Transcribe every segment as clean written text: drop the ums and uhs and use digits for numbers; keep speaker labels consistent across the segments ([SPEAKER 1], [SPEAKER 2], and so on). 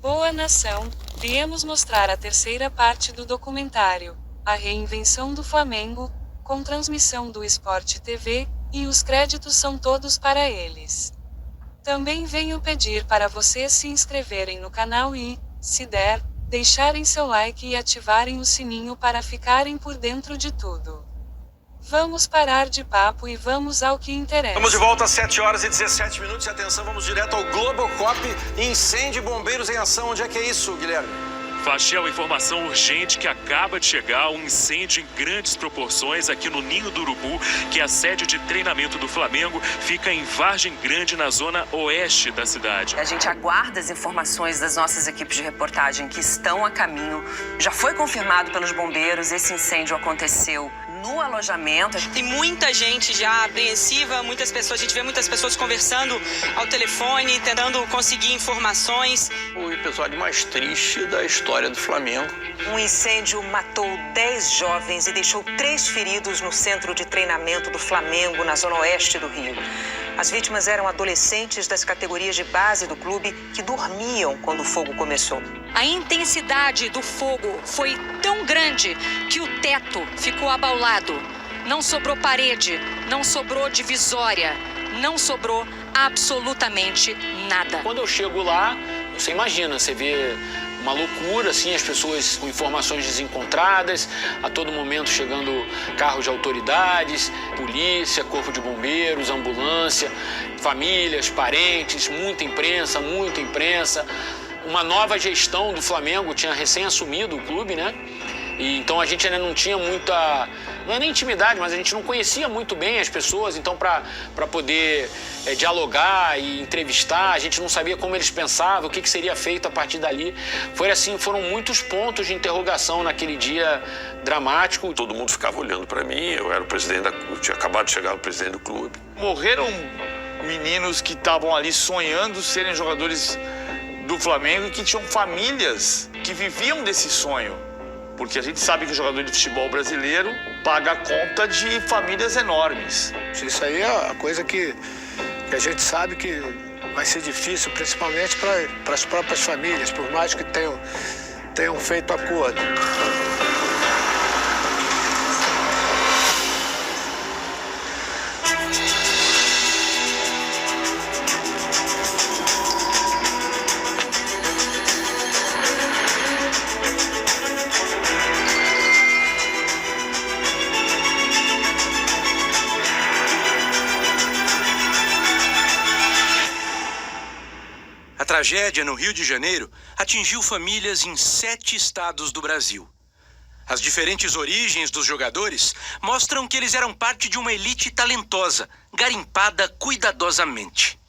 [SPEAKER 1] Boa nação, viemos mostrar a terceira parte do documentário, A Reinvenção do Flamengo, com transmissão do Sport TV, e os créditos são todos para eles. Também venho pedir para vocês se inscreverem no canal e, se der, deixarem seu like e ativarem o sininho para ficarem por dentro de tudo. Vamos parar de papo e vamos ao que interessa.
[SPEAKER 2] Estamos de volta às 7 horas e 17 minutos e atenção, vamos direto ao Globocop. Incêndio e bombeiros em ação. Onde é que é isso, Guilherme?
[SPEAKER 3] Fachel, informação urgente que acaba de chegar, um incêndio em grandes proporções aqui no Ninho do Urubu, que é a sede de treinamento do Flamengo, fica em Vargem Grande, na zona oeste da cidade.
[SPEAKER 4] A gente aguarda as informações das nossas equipes de reportagem que estão a caminho. Já foi confirmado pelos bombeiros, esse incêndio aconteceu no alojamento.
[SPEAKER 5] Tem muita gente já apreensiva, muitas pessoas, a gente vê muitas pessoas conversando ao telefone, tentando conseguir informações.
[SPEAKER 6] O episódio mais triste da história do Flamengo.
[SPEAKER 4] Um incêndio matou 10 jovens e deixou 3 feridos no centro de treinamento do Flamengo, na zona oeste do Rio. As vítimas eram adolescentes das categorias de base do clube que dormiam quando o fogo começou.
[SPEAKER 7] A intensidade do fogo foi tão grande que o teto ficou abaulado. Não sobrou parede, não sobrou divisória, não sobrou absolutamente nada.
[SPEAKER 6] Quando eu chego lá, você imagina, você vê uma loucura, assim, as pessoas com informações desencontradas, a todo momento chegando carros de autoridades, polícia, corpo de bombeiros, ambulância, famílias, parentes, muita imprensa. Uma nova gestão do Flamengo tinha recém assumido o clube, né? E então a gente ainda não tinha muita, não é nem intimidade, mas a gente não conhecia muito bem as pessoas, então para poder dialogar e entrevistar, a gente não sabia como eles pensavam, o que seria feito a partir dali. Foi assim, foram muitos pontos de interrogação naquele dia dramático.
[SPEAKER 2] Todo mundo ficava olhando para mim, eu era o presidente eu tinha acabado de chegar o presidente do clube.
[SPEAKER 8] Morreram meninos que estavam ali sonhando serem jogadores do Flamengo e que tinham famílias que viviam desse sonho. Porque a gente sabe que o jogador de futebol brasileiro paga a conta de famílias enormes.
[SPEAKER 9] Isso aí é a coisa que a gente sabe que vai ser difícil, principalmente para as próprias famílias, por mais que tenham feito acordo.
[SPEAKER 10] A tragédia no Rio de Janeiro atingiu famílias em 7 estados do Brasil. As diferentes origens dos jogadores mostram que eles eram parte de uma elite talentosa, garimpada cuidadosamente.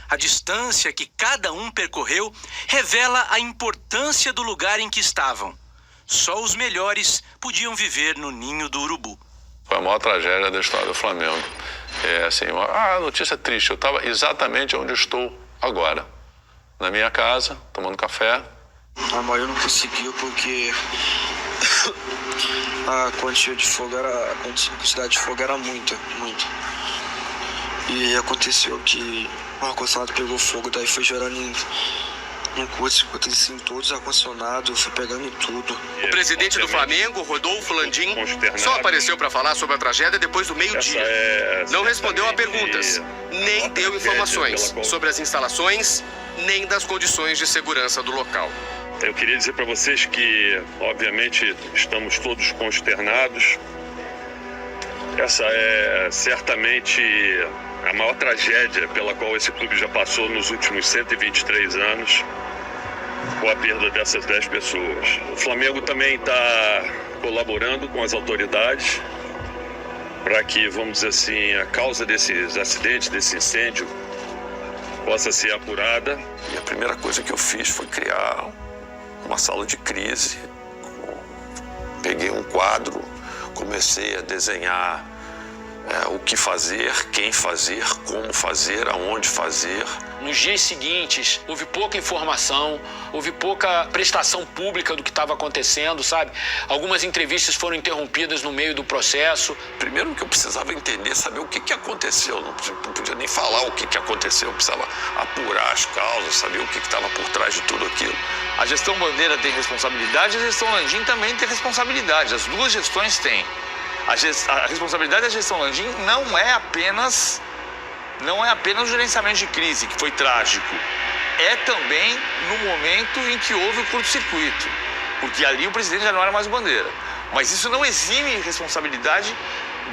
[SPEAKER 10] A distância que cada um percorreu revela a importância do lugar em que estavam. Só os melhores podiam viver no Ninho do Urubu.
[SPEAKER 11] Foi a maior tragédia da história do Flamengo. É assim, uma notícia triste. Eu estava exatamente onde estou agora. Na minha casa, tomando café.
[SPEAKER 12] A maioria não conseguiu porque a quantidade de fogo era muita. E aconteceu que o ar-condicionado pegou fogo, daí foi gerando em curso, aconteceu em todos os ar-condicionados, foi pegando em tudo.
[SPEAKER 13] O presidente do Flamengo, Rodolfo Landim, só apareceu para falar sobre a tragédia depois do meio-dia. Não respondeu a perguntas, nem deu informações sobre as instalações, nem das condições de segurança do local.
[SPEAKER 3] Eu queria dizer para vocês que, obviamente, estamos todos consternados. Essa é certamente a maior tragédia pela qual esse clube já passou nos últimos 123 anos, com a perda dessas 10 pessoas. O Flamengo também está colaborando com as autoridades para que, vamos dizer assim, a causa desses acidentes, desse incêndio, possa ser apurada.
[SPEAKER 2] E a primeira coisa que eu fiz foi criar uma sala de crise. Peguei um quadro, comecei a desenhar o que fazer, quem fazer, como fazer, aonde fazer.
[SPEAKER 6] Nos dias seguintes, houve pouca informação, houve pouca prestação pública do que estava acontecendo, sabe? Algumas entrevistas foram interrompidas no meio do processo.
[SPEAKER 2] Primeiro que eu precisava entender, saber o que aconteceu. Não podia nem falar o que aconteceu, eu precisava apurar as causas, saber o que estava por trás de tudo aquilo.
[SPEAKER 8] A gestão Bandeira tem responsabilidade, a gestão Landim também tem responsabilidade. As duas gestões têm. A responsabilidade da gestão Landim não é apenas o gerenciamento de crise, que foi trágico. É também no momento em que houve o curto-circuito, porque ali o presidente já não era mais o Bandeira. Mas isso não exime responsabilidade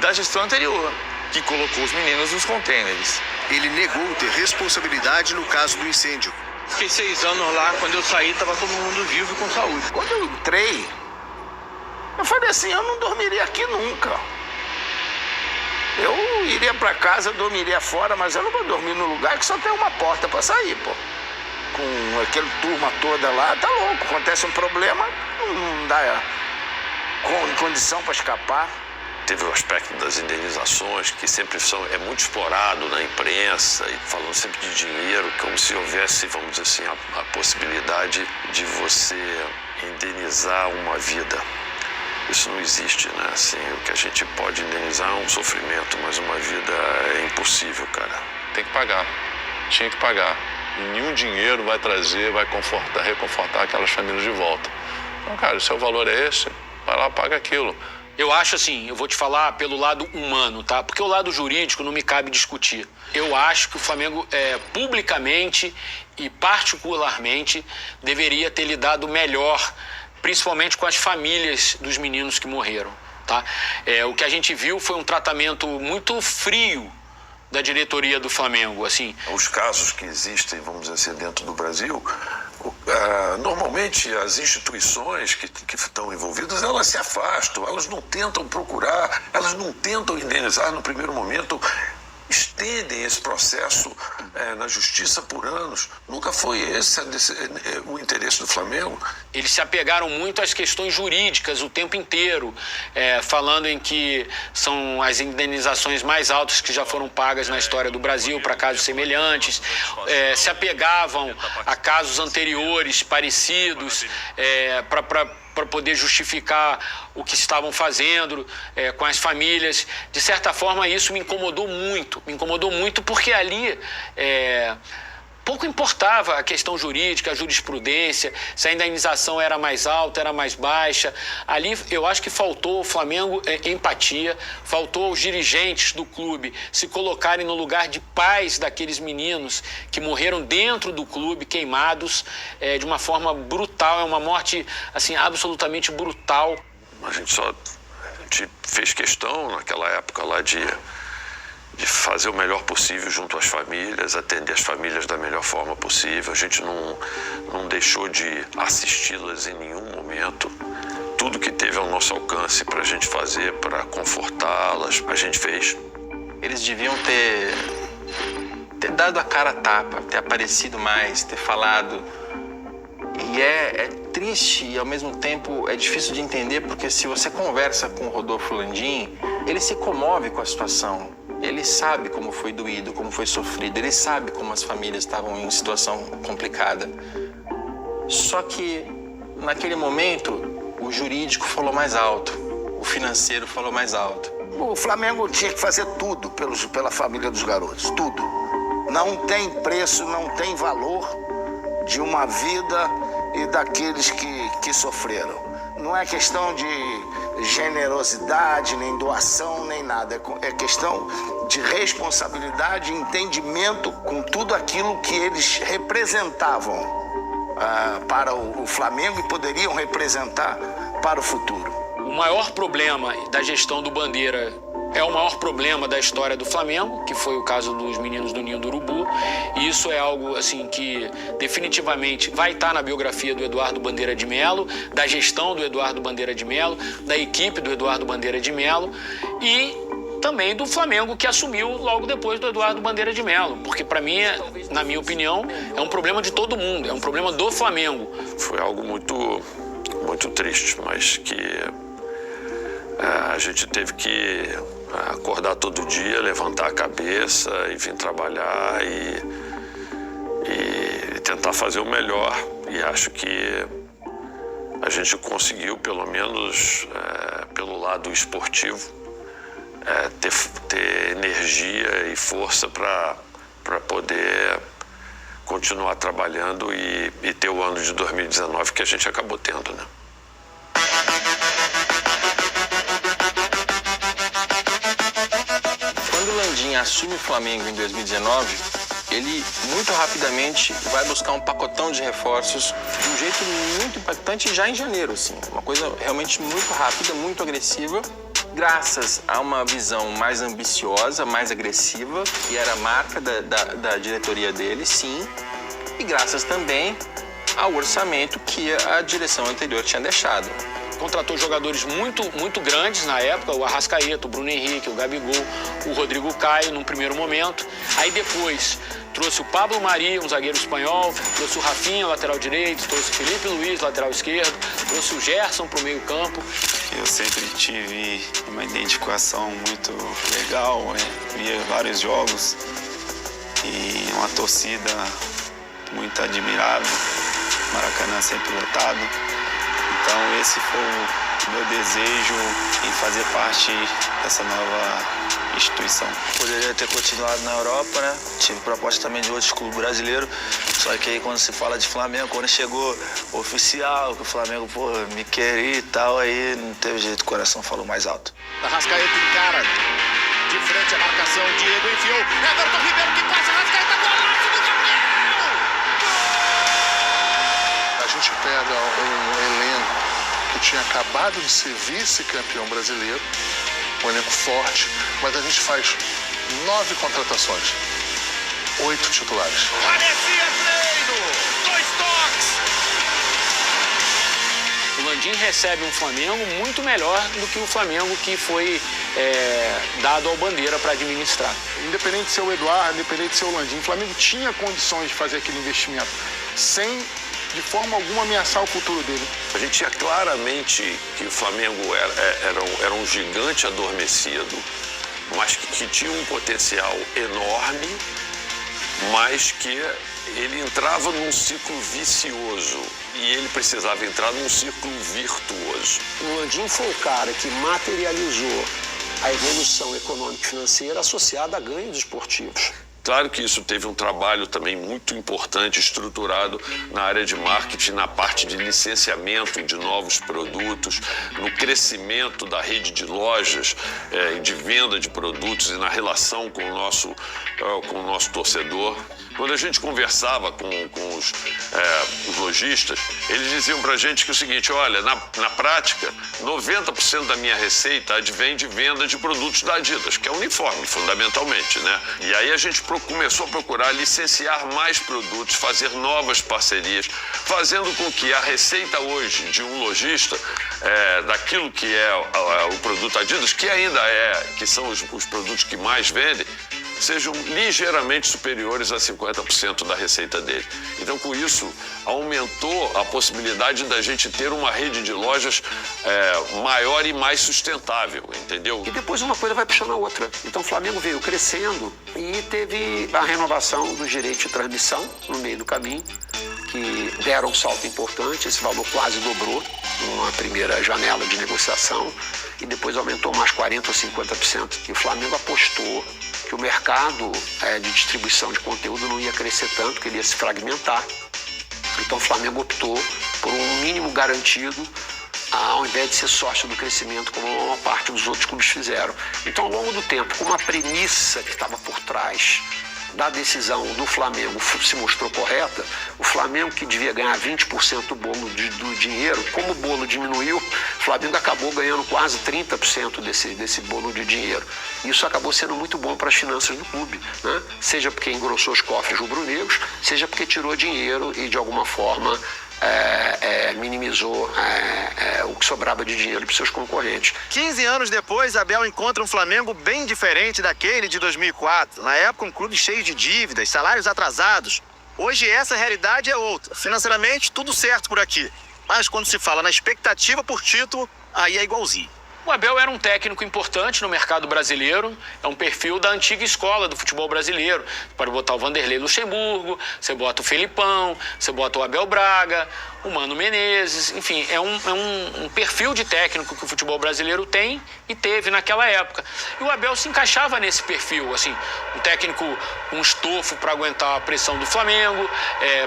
[SPEAKER 8] da gestão anterior, que colocou os meninos nos contêineres.
[SPEAKER 14] Ele negou ter responsabilidade no caso do incêndio.
[SPEAKER 15] Fiquei 6 anos lá, quando eu saí estava todo mundo vivo e com saúde.
[SPEAKER 16] Quando eu entrei, eu falei assim, eu não dormiria aqui nunca. Eu iria para casa, eu dormiria fora, mas eu não vou dormir num lugar que só tem uma porta para sair, pô. Com aquela turma toda lá, tá louco. Acontece um problema, não dá condição para escapar.
[SPEAKER 2] Teve o aspecto das indenizações, que sempre é muito explorado na imprensa, e falando sempre de dinheiro, como se houvesse, vamos dizer assim, a possibilidade de você indenizar uma vida. Isso não existe, né? Assim, o que a gente pode indenizar é um sofrimento, mas uma vida é impossível, cara.
[SPEAKER 11] Tem que pagar. Tinha que pagar. E nenhum dinheiro vai trazer, vai reconfortar aquelas famílias de volta. Então, cara, o seu valor é esse, vai lá, paga aquilo.
[SPEAKER 6] Eu acho assim, eu vou te falar pelo lado humano, tá? Porque o lado jurídico não me cabe discutir. Eu acho que o Flamengo, publicamente e particularmente, deveria ter lidado melhor, principalmente com as famílias dos meninos que morreram, tá? O que a gente viu foi um tratamento muito frio da diretoria do Flamengo, assim.
[SPEAKER 2] Os casos que existem, vamos dizer assim, dentro do Brasil, normalmente as instituições que estão envolvidas, elas se afastam, elas não tentam procurar, elas não tentam indenizar no primeiro momento, estendem esse processo na justiça por anos. Nunca foi esse o interesse do Flamengo.
[SPEAKER 6] Eles se apegaram muito às questões jurídicas o tempo inteiro, falando em que são as indenizações mais altas que já foram pagas na história do Brasil para casos semelhantes, se apegavam a casos anteriores parecidos para poder justificar o que estavam fazendo com as famílias. De certa forma, isso me incomodou muito porque ali pouco importava a questão jurídica, a jurisprudência, se a indenização era mais alta, era mais baixa. Ali eu acho que faltou ao Flamengo empatia, faltou aos dirigentes do clube se colocarem no lugar de pais daqueles meninos que morreram dentro do clube, queimados de uma forma brutal. É uma morte assim, absolutamente brutal.
[SPEAKER 2] A gente fez questão naquela época lá de fazer o melhor possível junto às famílias, atender as famílias da melhor forma possível. A gente não deixou de assisti-las em nenhum momento. Tudo que teve ao nosso alcance para a gente fazer, para confortá-las, a gente fez.
[SPEAKER 17] Eles deviam ter dado a cara a tapa, ter aparecido mais, ter falado. E é triste e ao mesmo tempo é difícil de entender, porque se você conversa com o Rodolfo Landim, ele se comove com a situação. Ele sabe como foi doído, como foi sofrido, ele sabe como as famílias estavam em situação complicada. Só que, naquele momento, o jurídico falou mais alto, o financeiro falou mais alto.
[SPEAKER 16] O Flamengo tinha que fazer tudo pela família dos garotos, tudo. Não tem preço, não tem valor de uma vida e daqueles que sofreram. Não é questão de generosidade, nem doação, nem nada. É questão de responsabilidade e entendimento com tudo aquilo que eles representavam para o Flamengo e poderiam representar para o futuro.
[SPEAKER 6] O maior problema da gestão do Bandeira é o maior problema da história do Flamengo, que foi o caso dos meninos do Ninho do Urubu. E isso é algo assim que definitivamente vai estar na biografia do Eduardo Bandeira de Melo, da gestão do Eduardo Bandeira de Melo, da equipe do Eduardo Bandeira de Melo e também do Flamengo, que assumiu logo depois do Eduardo Bandeira de Melo. Porque para mim, na minha opinião, é um problema de todo mundo, é um problema do Flamengo.
[SPEAKER 2] Foi algo muito, muito triste, mas que a gente teve que acordar todo dia, levantar a cabeça e vir trabalhar e tentar fazer o melhor. E acho que a gente conseguiu, pelo menos pelo lado esportivo, ter energia e força para poder continuar trabalhando e ter o ano de 2019 que a gente acabou tendo, né?
[SPEAKER 17] Quando o Landim assume o Flamengo em 2019, ele muito rapidamente vai buscar um pacotão de reforços de um jeito muito impactante já em janeiro, assim. Uma coisa realmente muito rápida, muito agressiva, graças a uma visão mais ambiciosa, mais agressiva, que era a marca da diretoria dele, sim, e graças também ao orçamento que a direção anterior tinha deixado.
[SPEAKER 6] Contratou jogadores muito grandes na época, o Arrascaeta, o Bruno Henrique, o Gabigol, o Rodrigo Caio, num primeiro momento. Aí depois trouxe o Pablo Mari, um zagueiro espanhol, trouxe o Rafinha, lateral direito, trouxe o Felipe Luiz, lateral esquerdo, trouxe o Gerson para o meio campo.
[SPEAKER 18] Eu sempre tive uma identificação muito legal, via vários jogos e uma torcida muito admirável, Maracanã sempre lotado. Então esse foi o meu desejo em fazer parte dessa nova instituição.
[SPEAKER 15] Poderia ter continuado na Europa, né? Tive proposta também de outros clubes brasileiros. Só que aí quando se fala de Flamengo, quando chegou oficial, que o Flamengo, me queria e tal, aí não teve jeito, o coração falou mais alto.
[SPEAKER 19] Arrascaeta encara, de frente à marcação, Diego enfiou, Everton Ribeiro que passa, Arrascaeta, golaço do Gabriel!
[SPEAKER 20] A gente pega um elenco que tinha acabado de ser vice-campeão brasileiro, um elenco forte, mas a gente faz 9 contratações, 8 titulares.
[SPEAKER 19] Parecia treino! 2 toques!
[SPEAKER 6] O Landim recebe um Flamengo muito melhor do que o Flamengo que foi dado ao Bandeira para administrar.
[SPEAKER 20] Independente de ser o Eduardo, independente de ser o Landim, o Flamengo tinha condições de fazer aquele investimento, sem de forma alguma ameaçar o futuro dele.
[SPEAKER 2] A gente tinha claramente que o Flamengo era um gigante adormecido, mas que tinha um potencial enorme, mas que ele entrava num ciclo vicioso e ele precisava entrar num ciclo virtuoso.
[SPEAKER 9] O Landim foi o cara que materializou a evolução econômica e financeira associada a ganhos esportivos.
[SPEAKER 2] Claro que isso teve um trabalho também muito importante, estruturado na área de marketing, na parte de licenciamento de novos produtos, no crescimento da rede de lojas e de venda de produtos e na relação com o nosso torcedor. Quando a gente conversava com os lojistas, eles diziam pra gente que é o seguinte, olha, na prática, 90% da minha receita advém de venda de produtos da Adidas, que é uniforme, fundamentalmente, né? E aí a gente começou a procurar licenciar mais produtos, fazer novas parcerias, fazendo com que a receita hoje de um lojista, daquilo que é o produto Adidas, que ainda que são os produtos que mais vendem, sejam ligeiramente superiores a 50% da receita dele. Então, com isso, aumentou a possibilidade da gente ter uma rede de lojas maior e mais sustentável, entendeu?
[SPEAKER 9] E depois uma coisa vai puxando a outra. Então, o Flamengo veio crescendo e teve a renovação dos direitos de transmissão no meio do caminho, que deram um salto importante, esse valor quase dobrou numa primeira janela de negociação e depois aumentou mais 40% ou 50%. E o Flamengo apostou que o mercado de distribuição de conteúdo não ia crescer tanto, que ele ia se fragmentar. Então o Flamengo optou por um mínimo garantido, ao invés de ser sócio do crescimento, como a maior parte dos outros clubes fizeram. Então, ao longo do tempo, com uma premissa que estava por trás da decisão do Flamengo se mostrou correta, o Flamengo, que devia ganhar 20% do bolo do dinheiro, como o bolo diminuiu, o Flamengo acabou ganhando quase 30% desse bolo de dinheiro. Isso acabou sendo muito bom para as finanças do clube, né? Seja porque engrossou os cofres rubro-negros, seja porque tirou dinheiro e, de alguma forma, minimizou o que sobrava de dinheiro para seus concorrentes.
[SPEAKER 19] 15 anos depois, Abel encontra um Flamengo bem diferente daquele de 2004. Na época, um clube cheio de dívidas, salários atrasados. Hoje, essa realidade é outra. Financeiramente, tudo certo por aqui. Mas quando se fala na expectativa por título, aí é igualzinho.
[SPEAKER 6] O Abel era um técnico importante no mercado brasileiro, é um perfil da antiga escola do futebol brasileiro. Pode botar o Vanderlei Luxemburgo, você bota o Felipão, você bota o Abel Braga, o Mano Menezes, enfim, é um perfil de técnico que o futebol brasileiro tem e teve naquela época. E o Abel se encaixava nesse perfil, assim, um técnico com estofo para aguentar a pressão do Flamengo,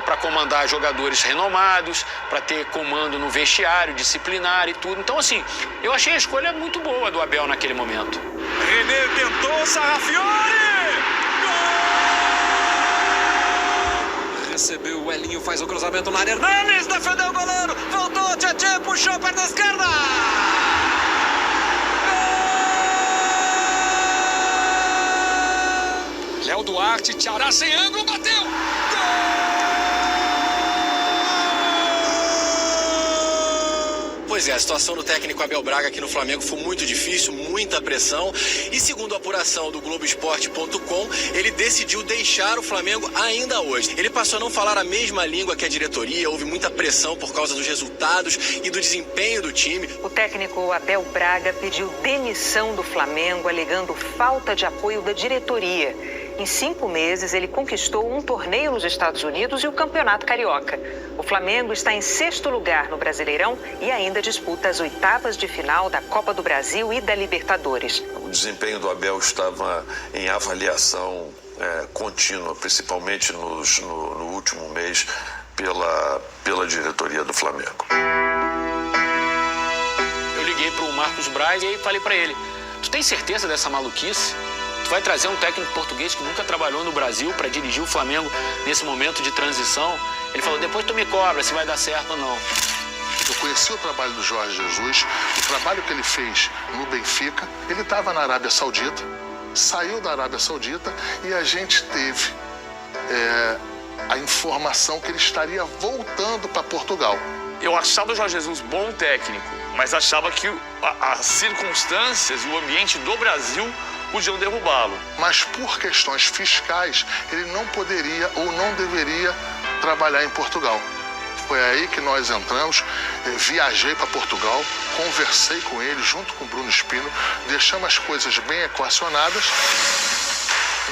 [SPEAKER 6] para comandar jogadores renomados, para ter comando no vestiário, disciplinar e tudo. Então, assim, eu achei a escolha muito boa do Abel naquele momento.
[SPEAKER 21] René tentou, Sarrafiore! Gol! Recebeu o Elinho, faz o cruzamento na área. Hernanes defendeu o goleiro, voltou, Tchê, puxou a perna esquerda! Gol! Léo Duarte, Tchaurá sem ângulo, bateu!
[SPEAKER 22] Pois é, a situação do técnico Abel Braga aqui no Flamengo foi muito difícil, muita pressão. E segundo a apuração do Globoesporte.com, ele decidiu deixar o Flamengo ainda hoje. Ele passou a não falar a mesma língua que a diretoria, houve muita pressão por causa dos resultados e do desempenho do time.
[SPEAKER 4] O técnico Abel Braga pediu demissão do Flamengo, alegando falta de apoio da diretoria. Em 5 meses, ele conquistou um torneio nos Estados Unidos e o Campeonato Carioca. O Flamengo está em 6º lugar no Brasileirão e ainda disputa as 8ª de final da Copa do Brasil e da Libertadores.
[SPEAKER 2] O desempenho do Abel estava em avaliação contínua, principalmente no último mês, pela diretoria do Flamengo.
[SPEAKER 6] Eu liguei para o Marcos Braz e falei para ele, tu tem certeza dessa maluquice? Tu vai trazer um técnico português que nunca trabalhou no Brasil para dirigir o Flamengo nesse momento de transição? Ele falou, depois tu me cobra se vai dar certo ou não.
[SPEAKER 20] Eu conheci o trabalho do Jorge Jesus, o trabalho que ele fez no Benfica. Ele estava na Arábia Saudita, saiu da Arábia Saudita e a gente teve a informação que ele estaria voltando para Portugal.
[SPEAKER 8] Eu achava o Jorge Jesus bom técnico, mas achava que as circunstâncias e o ambiente do Brasil podiam derrubá-lo.
[SPEAKER 20] Mas por questões fiscais, ele não poderia ou não deveria trabalhar em Portugal. Foi aí que nós entramos, viajei para Portugal, conversei com ele, junto com o Bruno Espino, deixamos as coisas bem equacionadas.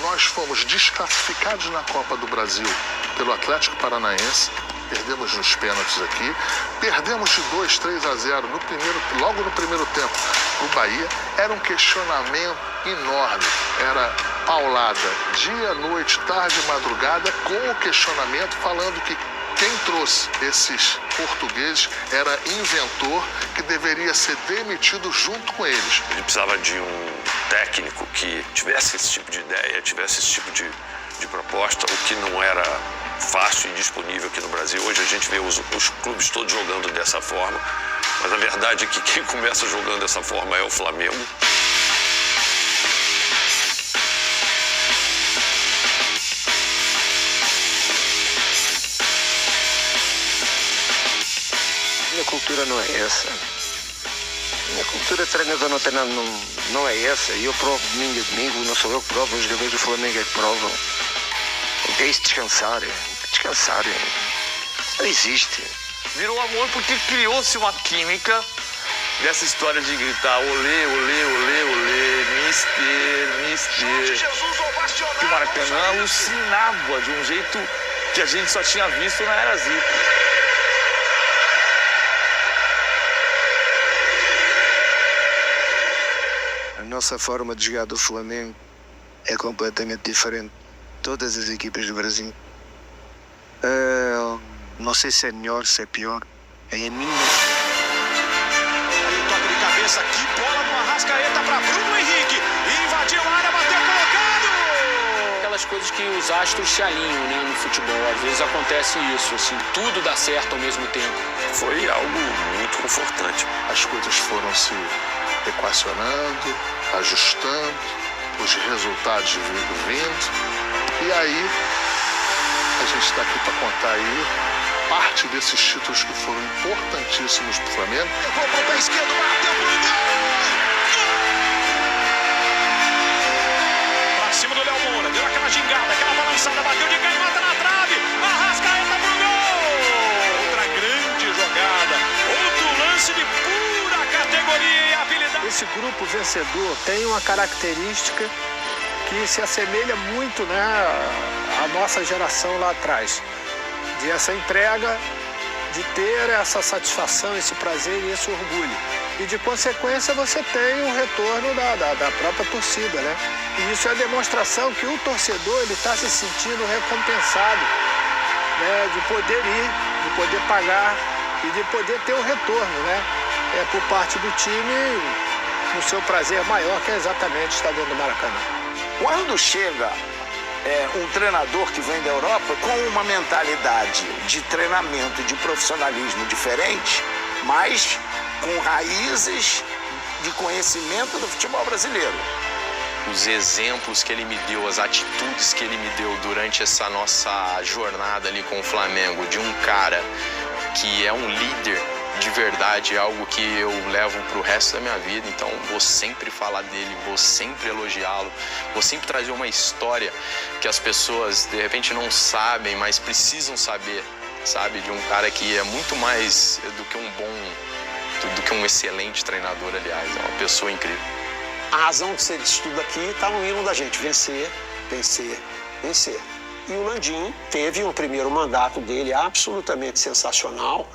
[SPEAKER 20] Nós fomos desclassificados na Copa do Brasil pelo Atlético Paranaense, perdemos nos pênaltis aqui, perdemos de 2-3-0 logo no primeiro tempo o Bahia. Era um questionamento enorme, era paulada, dia, noite, tarde, madrugada, com o questionamento falando que quem trouxe esses portugueses era inventor que deveria ser demitido junto com eles.
[SPEAKER 2] Ele precisava de um técnico que tivesse esse tipo de ideia, tivesse esse tipo de proposta, o que não era fácil e disponível aqui no Brasil. Hoje a gente vê os clubes todos jogando dessa forma, mas a verdade é que quem começa jogando dessa forma é o Flamengo.
[SPEAKER 12] Minha cultura não é essa. Minha cultura de treinador não é essa. Eu provo domingo a domingo, não sou eu que provo, os jogadores do Flamengo é que provam. O que é isso descansarem? Descansarem. Não existe.
[SPEAKER 8] Virou amor porque criou-se uma química dessa história de gritar olê, olê, olê, olê, mister, mister. Que o Maracanã alucinava de um jeito que a gente só tinha visto na Era Zico.
[SPEAKER 12] A nossa forma de jogar do Flamengo é completamente diferente de todas as equipas do Brasil. Não sei se é melhor, se é pior. É a minha.
[SPEAKER 21] Aí o toque de cabeça, que bola no Arrascaeta para Bruno Henrique. Invadiu a área, bateu colocado.
[SPEAKER 6] Aquelas coisas que os astros se alinham, né, no futebol. Às vezes acontece isso, assim, tudo dá certo ao mesmo tempo.
[SPEAKER 2] Foi algo muito confortante.
[SPEAKER 20] As coisas foram se equacionando, ajustando, os resultados vindo. E aí, a gente está aqui para contar aí parte desses títulos que foram importantíssimos para o Flamengo.
[SPEAKER 21] Levou para o pé esquerdo, bateu pro gol! Para cima do Léo Moura, deu aquela gingada, aquela balançada, bateu de canhota na trave, Arrascaeta pro gol! Outra grande jogada, outro lance de pura categoria e habilidade.
[SPEAKER 1] Esse grupo vencedor tem uma característica que se assemelha muito, né, à nossa geração lá atrás, de essa entrega, de ter essa satisfação, esse prazer e esse orgulho. E de consequência você tem o retorno da própria torcida, né? E isso é a demonstração que o torcedor ele está se sentindo recompensado, né, de poder ir, de poder pagar e de poder ter o retorno, né? Por parte do time, no seu prazer maior, que é exatamente estar dentro do Maracanã.
[SPEAKER 16] Quando chega um treinador que vem da Europa com uma mentalidade de treinamento, de profissionalismo diferente, mas com raízes de conhecimento do futebol brasileiro.
[SPEAKER 17] Os exemplos que ele me deu, as atitudes que ele me deu durante essa nossa jornada ali com o Flamengo, de um cara que é um líder de verdade, é algo que eu levo pro resto da minha vida. Então vou sempre falar dele, vou sempre elogiá-lo, vou sempre trazer uma história que as pessoas de repente não sabem, mas precisam saber, sabe? De um cara que é muito mais do que um excelente treinador, aliás, é uma pessoa incrível.
[SPEAKER 9] A razão de ser disso tudo aqui está no hino da gente: vencer, vencer, vencer. E o Landim teve um primeiro mandato dele absolutamente sensacional,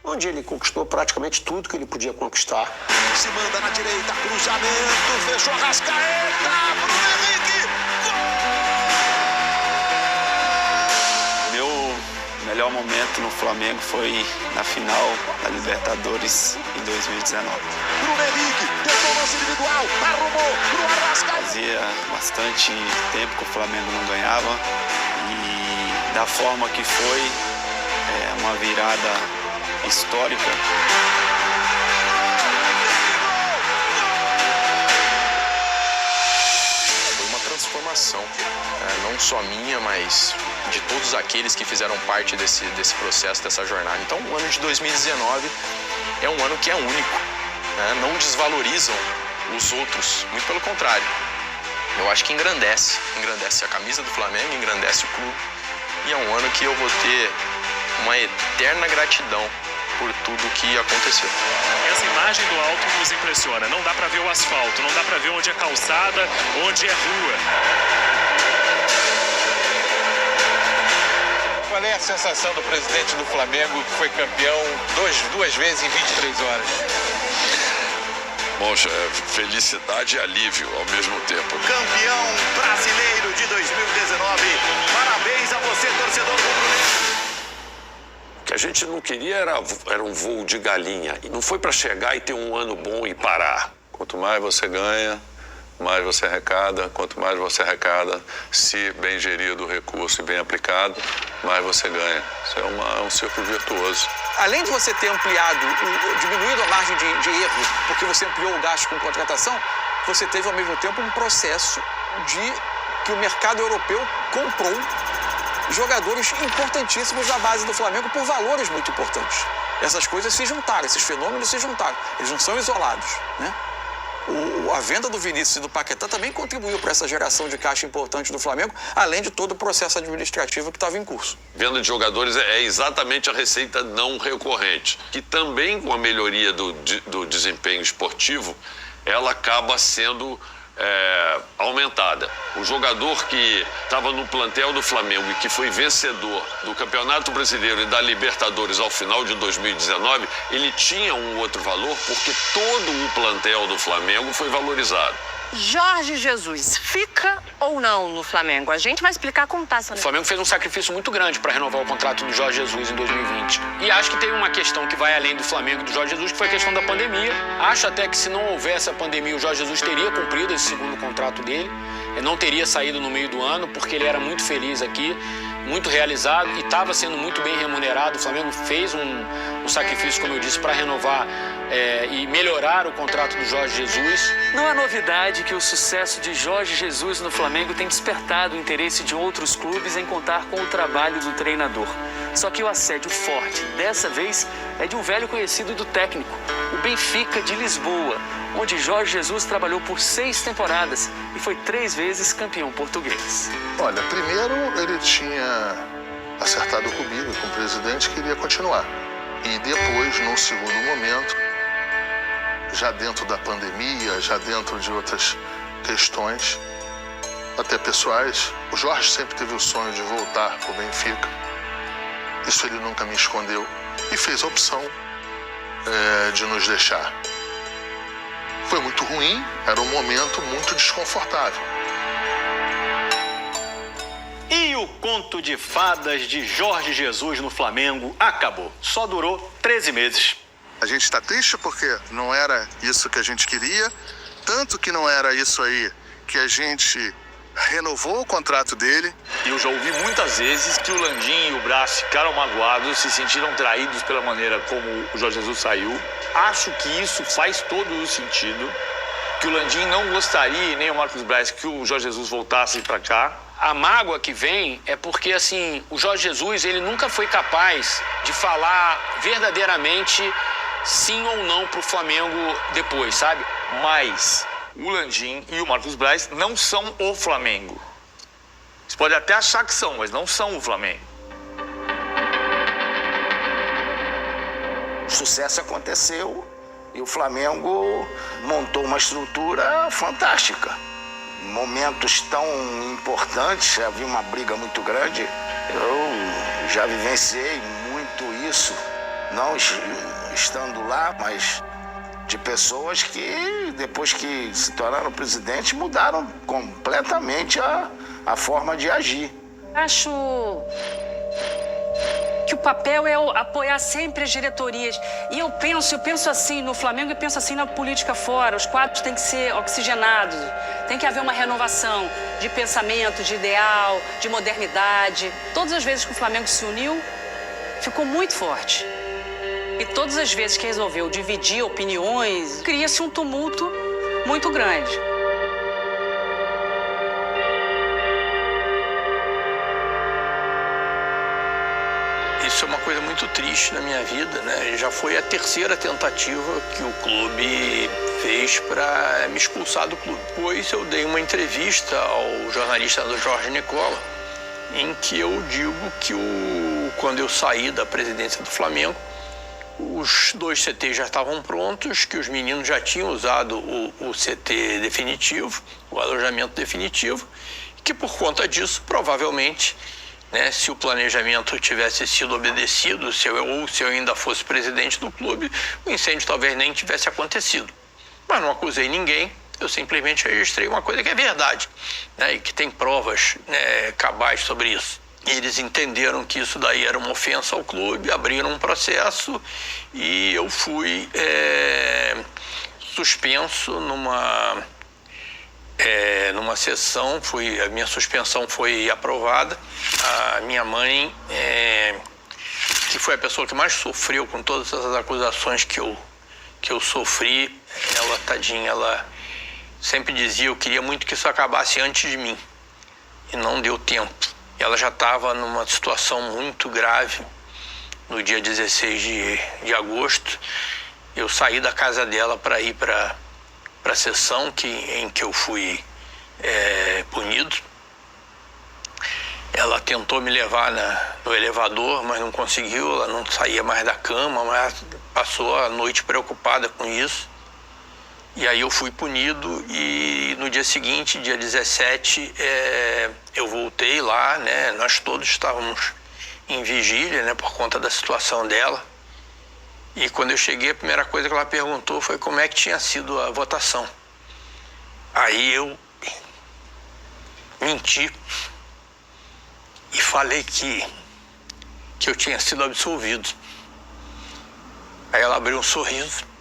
[SPEAKER 9] onde ele conquistou praticamente tudo que ele podia conquistar.
[SPEAKER 16] Se manda na direita, cruzamento, fechou a Rascaeta, Bruno Henrique,
[SPEAKER 18] Meu melhor momento no Flamengo foi na final da Libertadores em 2019.
[SPEAKER 16] Bruno Henrique, tentou o lance individual, arrumou, pro Arrascaeta.
[SPEAKER 18] Fazia bastante tempo que o Flamengo não ganhava e da forma que foi, uma virada histórica.
[SPEAKER 17] Foi uma transformação, não só minha, mas de todos aqueles que fizeram parte desse processo, dessa jornada. Então, o ano de 2019 é um ano que é único, né? Não desvalorizam os outros, muito pelo contrário. Eu acho que engrandece a camisa do Flamengo, engrandece o clube. E é um ano que eu vou ter uma eterna gratidão por tudo que aconteceu.
[SPEAKER 5] Essa imagem do alto nos impressiona. Não dá para ver o asfalto, não dá para ver onde é calçada, onde é rua.
[SPEAKER 23] Qual é a sensação do presidente do Flamengo, que foi campeão duas vezes em 23 horas?
[SPEAKER 2] Poxa, felicidade e alívio ao mesmo tempo.
[SPEAKER 16] Campeão brasileiro de 2019. Parabéns a você, torcedor rubro-negro.
[SPEAKER 2] O que a gente não queria era um voo de galinha. E não foi para chegar e ter um ano bom e parar.
[SPEAKER 11] Quanto mais você ganha, mais você arrecada. Quanto mais você arrecada, se bem gerido o recurso e bem aplicado, mais você ganha. Isso é um círculo virtuoso.
[SPEAKER 24] Além de você ter diminuído a margem de erro, porque você ampliou o gasto com contratação, você teve ao mesmo tempo um processo de que o mercado europeu comprou jogadores importantíssimos da base do Flamengo por valores muito importantes. Essas coisas se juntaram, esses fenômenos se juntaram. Eles não são isolados, né? A venda do Vinícius e do Paquetá também contribuiu para essa geração de caixa importante do Flamengo, além de todo o processo administrativo que estava em curso.
[SPEAKER 2] Venda de jogadores é exatamente a receita não recorrente, que também com a melhoria do desempenho esportivo, ela acaba sendo aumentada. O jogador que estava no plantel do Flamengo e que foi vencedor do Campeonato Brasileiro e da Libertadores ao final de 2019, ele tinha um outro valor porque todo o plantel do Flamengo foi valorizado.
[SPEAKER 25] Jorge Jesus fica ou não no Flamengo? A gente vai explicar como está essa...
[SPEAKER 6] O Flamengo fez um sacrifício muito grande para renovar o contrato do Jorge Jesus em 2020. E acho que tem uma questão que vai além do Flamengo e do Jorge Jesus, que foi a questão da pandemia. Acho até que se não houvesse a pandemia, o Jorge Jesus teria cumprido esse segundo contrato dele. Ele não teria saído no meio do ano, porque ele era muito feliz aqui, muito realizado e estava sendo muito bem remunerado. O Flamengo fez um sacrifício, como eu disse, para renovar e melhorar o contrato do Jorge Jesus.
[SPEAKER 26] Não há novidade que o sucesso de Jorge Jesus no Flamengo tem despertado o interesse de outros clubes em contar com o trabalho do treinador. Só que o assédio forte, dessa vez, é de um velho conhecido do técnico, o Benfica de Lisboa, onde Jorge Jesus trabalhou por 6 temporadas e foi 3 vezes campeão português.
[SPEAKER 20] Olha, primeiro ele tinha acertado comigo, com o presidente, que iria continuar. E depois, num segundo momento, já dentro da pandemia, já dentro de outras questões, até pessoais. O Jorge sempre teve o sonho de voltar para o Benfica. Isso ele nunca me escondeu e fez a opção de nos deixar. Foi muito ruim, era um momento muito desconfortável.
[SPEAKER 3] E o conto de fadas de Jorge Jesus no Flamengo acabou. Só durou 13 meses.
[SPEAKER 20] A gente está triste porque não era isso que a gente queria, tanto que não era isso aí que a gente renovou o contrato dele.
[SPEAKER 8] E eu já ouvi muitas vezes que o Landim e o Braz ficaram magoados, se sentiram traídos pela maneira como o Jorge Jesus saiu. Acho que isso faz todo o sentido, que o Landim não gostaria, e nem o Marcos Braz, que o Jorge Jesus voltasse para cá.
[SPEAKER 6] A mágoa que vem é porque, assim, o Jorge Jesus, ele nunca foi capaz de falar verdadeiramente sim ou não pro Flamengo depois, sabe?
[SPEAKER 8] Mas o Landim e o Marcos Braz não são o Flamengo. Você pode até achar que são, mas não são o Flamengo.
[SPEAKER 16] O sucesso aconteceu e o Flamengo montou uma estrutura fantástica. Momentos tão importantes, havia uma briga muito grande. Eu já vivenciei muito isso, não estando lá, mas de pessoas que, depois que se tornaram presidente, mudaram completamente a forma de agir.
[SPEAKER 25] Acho que o papel é apoiar sempre as diretorias. E eu penso assim no Flamengo e penso assim na política fora. Os quadros têm que ser oxigenados, tem que haver uma renovação de pensamento, de ideal, de modernidade. Todas as vezes que o Flamengo se uniu, ficou muito forte. E todas as vezes que resolveu dividir opiniões, cria-se um tumulto muito grande.
[SPEAKER 17] Isso é uma coisa muito triste na minha vida, né? Já foi a terceira tentativa que o clube fez para me expulsar do clube. Pois eu dei uma entrevista ao jornalista do Jorge Nicola, em que eu digo que quando eu saí da presidência do Flamengo, os 2 CTs já estavam prontos, que os meninos já tinham usado o CT definitivo, o alojamento definitivo, que por conta disso, provavelmente, né, se o planejamento tivesse sido obedecido, se eu ainda fosse presidente do clube, o incêndio talvez nem tivesse acontecido. Mas não acusei ninguém, eu simplesmente registrei uma coisa que é verdade, né, e que tem provas, né, cabais sobre isso. E eles entenderam que isso daí era uma ofensa ao clube, abriram um processo e eu fui suspenso numa sessão, a minha suspensão foi aprovada. A minha mãe, que foi a pessoa que mais sofreu com todas essas acusações que eu sofri, ela, tadinha, ela sempre dizia: eu queria muito que isso acabasse antes de mim, e não deu tempo. Ela já estava numa situação muito grave. No dia 16 de agosto, eu saí da casa dela para ir para a sessão em que eu fui punido. Ela tentou me levar no elevador, mas não conseguiu. Ela não saía mais da cama, mas passou a noite preocupada com isso. E aí eu fui punido e no dia seguinte, dia 17, eu voltei lá, né? Nós todos estávamos em vigília, né? Por conta da situação dela. E quando eu cheguei, a primeira coisa que ela perguntou foi como é que tinha sido a votação. Aí eu menti e falei que eu tinha sido absolvido. Aí ela abriu um sorriso.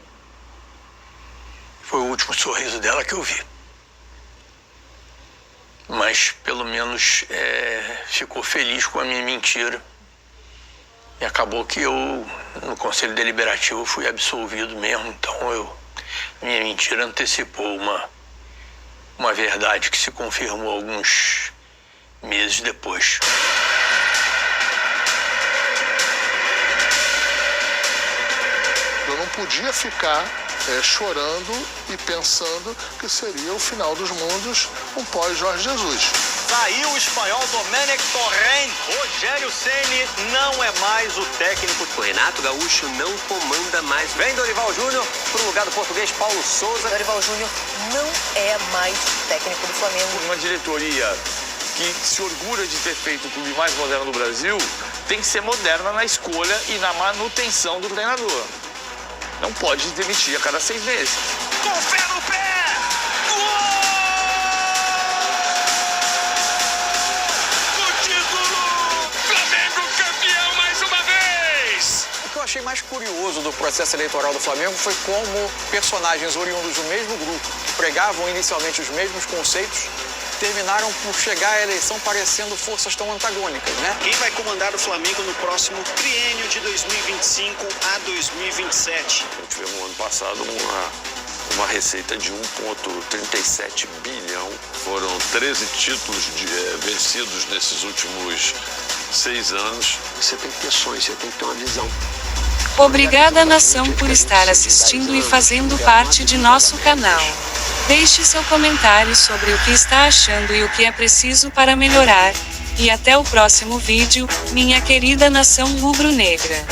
[SPEAKER 17] Foi o último sorriso dela que eu vi. Mas, pelo menos, ficou feliz com a minha mentira. E acabou que eu, no Conselho Deliberativo, fui absolvido mesmo. Então, minha mentira antecipou uma verdade que se confirmou alguns meses depois.
[SPEAKER 20] Eu não podia ficar chorando e pensando que seria o final dos mundos, um pós-Jorge Jesus.
[SPEAKER 3] Saiu o espanhol Domenech Torrent. Rogério Ceni não é mais o técnico.
[SPEAKER 7] O Renato Gaúcho não comanda mais.
[SPEAKER 10] Vem Dorival Júnior para o lugar do português Paulo Souza.
[SPEAKER 13] Dorival Júnior não é mais técnico do Flamengo.
[SPEAKER 8] Uma diretoria que se orgulha de ter feito o clube mais moderno do Brasil tem que ser moderna na escolha e na manutenção do treinador. Não pode demitir a cada 6 meses.
[SPEAKER 3] Com o pé no pé!
[SPEAKER 10] O que eu achei mais curioso do processo eleitoral do Flamengo foi como personagens oriundos do mesmo grupo, que pregavam inicialmente os mesmos conceitos, terminaram por chegar à eleição parecendo forças tão antagônicas, né?
[SPEAKER 3] Quem vai comandar o Flamengo no próximo triênio de 2025 a 2027?
[SPEAKER 2] Tivemos no ano passado uma receita de 1,37 bilhão. Foram 13 títulos vencidos nesses últimos 6 anos.
[SPEAKER 9] Você tem que ter sonhos, você tem que ter uma visão.
[SPEAKER 14] Obrigada, nação, por estar assistindo e fazendo parte de nosso canal. Deixe seu comentário sobre o que está achando e o que é preciso para melhorar. E até o próximo vídeo, minha querida nação rubro-negra.